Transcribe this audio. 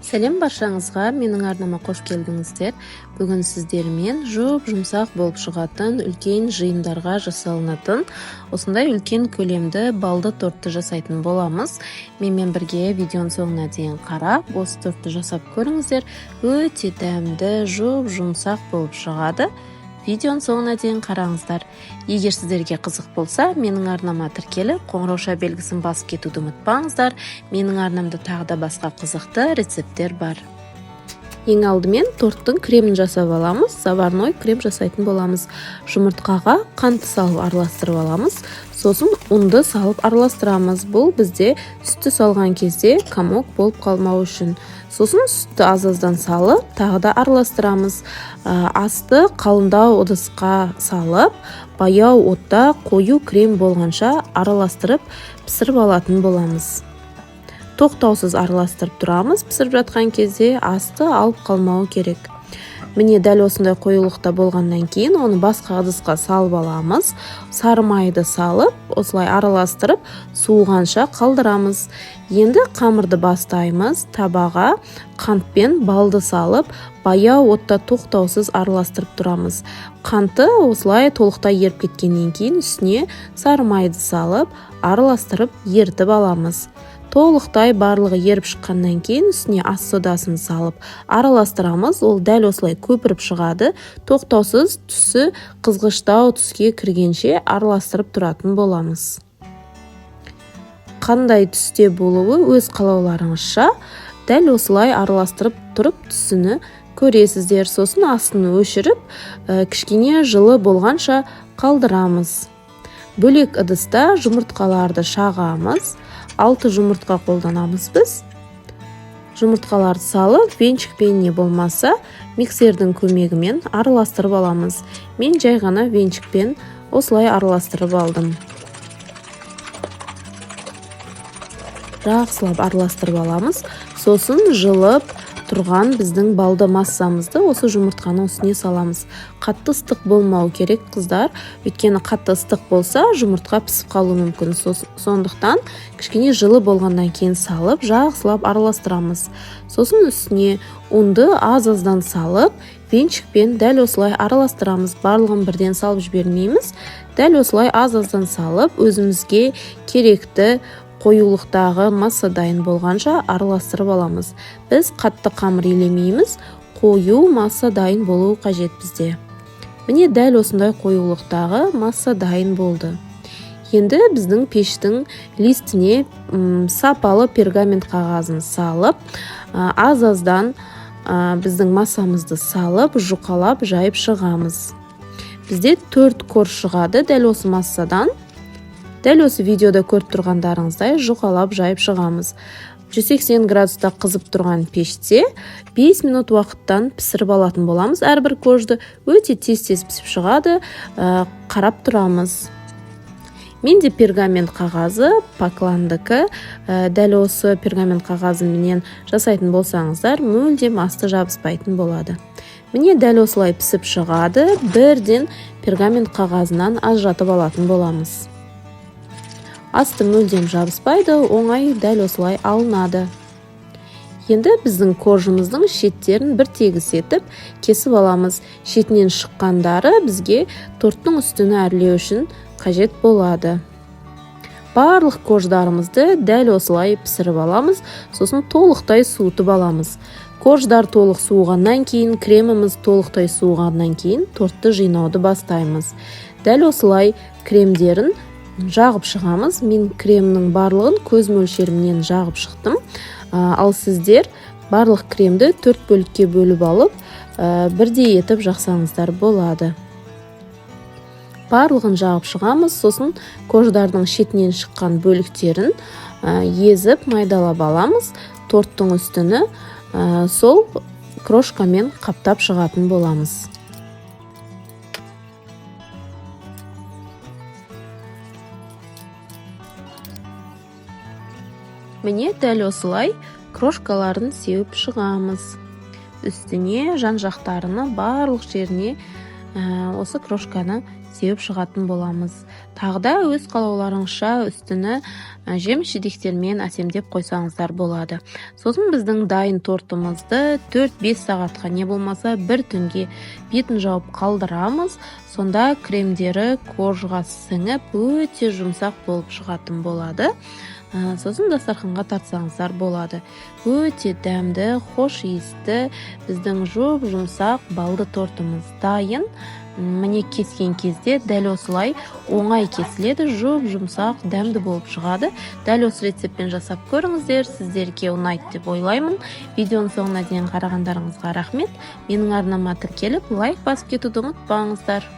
Сәлем баршаңызға, менің арнама қош келдіңіздер. Бүгін сіздермен жұмсақ болып шығатын үлкен жиындарға жасалынатын осындай үлкен көлемді балды тортты жасайтын боламыз. Менімен бірге видеоның соңына дейін қарап, осы тортты жасап көріңіздер. Өте дәмді, жұмсақ болып шығады. Видеоның соңына дейін қараңыздар. Егер сіздерге қызық болса, менің арнама тіркеліп, қоңырауша белгісін басып кетуді ұмытпаңыздар. Менің арнамда тағы да басқа қызықты рецепттер бар. Ең алдымен торттың кремін жасап аламыз. Заварной крем жасайтын боламыз. Жұмыртқаға қант салып араластырып аламыз. Сосын ұнды салып араластырамыз. Бұл бізде сүтті салған кезде комок болып қалмау үшін. Сосын сүтті аз-аздан салып, тағы да араластырамыз. Асты қалыңдау ыдысқа салып, баяу отта қою крем болғанша араластырып пісіріп алатын боламыз. Тоқтаусыз араластырып тұрамыз. Пісіріп жатқан кезде асты алып қалмауы керек. Міне дәл осындай қоюлықта болғаннан кейін оны басқа ыдысқа салып аламыз. Сары майды салып, осылай араластырып, суығанша қалдырамыз. Енді қамырды бастаймыз. Табаға қант пен балды салып, баяу отта тоқтаусыз араластырып тұрамыз. Қанты осылай толықтай еріп кеткеннен кейін үстіне сары майды салып, араластырып ертіп аламыз. Толықтай барлығы еріп шыққаннан кейін үстіне ас содасын салып араластырамыз. Ол дәл осылай көпіріп шығады. Тоқтаусыз түсі қызғыштау түске кіргенше араластырып тұратын боламыз. Қандай түсте болуы өз қалауларыңызша, дәл осылай араластырып тұрып түсіні көресіздер. Сосын астын өшіріп, кішкене жылы болғанша қалдырамыз. Бөлек ыдыста жұмыртқаларды шағамыз. 6 жұмыртқа қолданамыз біз. Жұмыртқаларды салып, венчикпен не болмаса, миксердің көмегімен араластырып аламыз. Мен жай ғана венчикпен осылай араластырып алдым. Жақсылап араластырып аламыз. Сосын жылып тұрған біздің балды массамызды осы жұмыртқаның үстіне саламыз. Қатты ыстық болмау керек, қыздар. Өйткені қатты ыстық болса, жұмыртқа пісіп қалуы мүмкін. Сондықтан кішкене жылы болғаннан кейін салып, жақсылап араластырамыз. Сосын үстіне ұнды аз-аздан салып, венчикпен дәл осылай араластырамыз. Барлығын бірден салып жібермейміз. Дәл осылай аз-аздан салып, өзімізге керекті қоюлықтағы масса дайын болғанша араластырып аламыз. Біз қатты қамыр елемейміз, қою масса дайын болуы қажет бізде. Міне дәл осындай қоюлықтағы масса дайын болды. Енді біздің пештің листіне сапалы пергамент қағазын салып, аз-аздан біздің массамызды салып, жұқалап жайып шығамыз. Бізде 4 корж шығады дәл осы массадан. Дәл осы видеода көріп тұрғандарыңыздай жұқалап жайып шығамыз. 180 градуста қызып тұрған пеште 5 минут уақыттан пісіріп алатын боламыз. Әрбір коржды өте тез-тез пісіп шығады, қарап тұрамыз. Менде пергамент қағазы Покландікі. Дәл осы пергамент қағазымен жасайтын болсаңыздар, мүлдем асты жабыспайтын болады. Міне дәл осылай пісіп шығады, бірден пергамент қағазынан ажыратып алатын боламыз. Асты мүлдем жабыспайды, оңай дәл осылай алынады. Енді біздің коржымыздың шеттерін бір тегіс етіп кесіп аламыз. Шетінен шыққандары бізге торттың үстіні әрлеу үшін қажет болады. Барлық корждарымызды дәл осылай пісіріп аламыз, сосын толықтай суытып аламыз. Корждар толық суығаннан кейін, креміміз толықтай суығаннан кейін тортты жинауды бастаймыз. Дәл осылай кремдерін жағып шығамыз. Мен кремнің барлығын көз мөлшерімнен жағып шықтым. Ал сіздер барлық кремді 4 бөлікке бөліп алып, бірдей етіп жақсаңыздар болады. Барлығын жағып шығамыз. Сосын корждардың шетінен шыққан бөліктерін езіп майдалап аламыз. Торттың үстіні сол крошкамен қаптап шығатын боламыз. Міне дәл осылай крошкаларын сеуіп шығамыз. Үстіне жан-жақтарына барлық жеріне осы крошканы сеуіп шығатын боламыз. Тағы да өз қалауларыңызша үстіні жеміс жидектермен әсемдеп қойсаңыздар болады. Сосын біздің дайын тортымызды 4-5 сағатқа не болмаса бір түнге бетін жауып қалдырамыз. Сонда кремдері кожаға сіңіп өте жұмсақ болып шығатын болады. Сосын дастарханға тартсаңыздар болады. Өте дәмді, хош иісті біздің жұмсақ балды тортымыз дайын. Міне кескен кезде дәл осылай оңай кесіледі, жұмсақ, дәмді болып шығады. Дәл осы рецептпен жасап көріңіздер, сіздерге ұнайды деп ойлаймын. Видеоның соңына дейін қарағандарыңызға рахмет. Менің арнама тіркеліп, лайк басып кетуді ұмытпаңыздар.